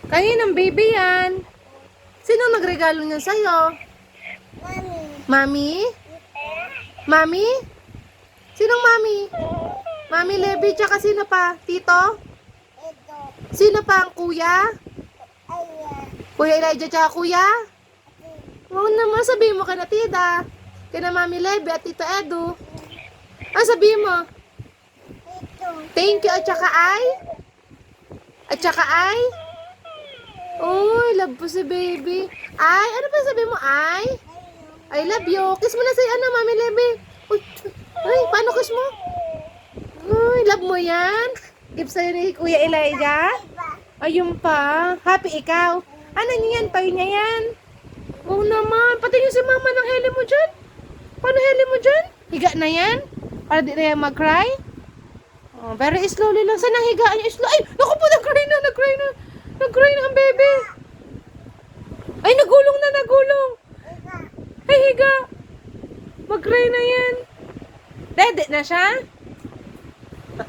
Kaninang baby yan? Sino nagregalo niyan sa'yo? Mami? Mami? Sinong mami? Mami Levi, tsaka sino pa? Tito? Sino pa ang kuya? Kuya Elijah tsaka kuya? Huwag naman, sabihin mo ka na tita. Kina Mami Levi at Tito Edu. Ano sabihin mo? Thank you at tsaka ay? At tsaka ay? Uy, love po si baby. Ay, ano pa sabihin mo? Ay? I love you. Kiss mo na si Mami Levi. Uy, ay, paano kiss mo? Uy, love mo yan? Gift sa'yo ni Kuya Elijah? Ayun pa. Happy ikaw. Ano niyan? Payo niya yan? Oo naman. Pati yung si mama ng heli mo dyan. Paano heli mo dyan? Higa na yan? Para di na yan mag-cry? Oh, very slowly lang. Saan ang higaan niya? Ay, naku po, nag-cry na. Nag-cry na ang baby. Ay, nagulong na. Ay, higa. Mag-cry na yan. Dede na siya?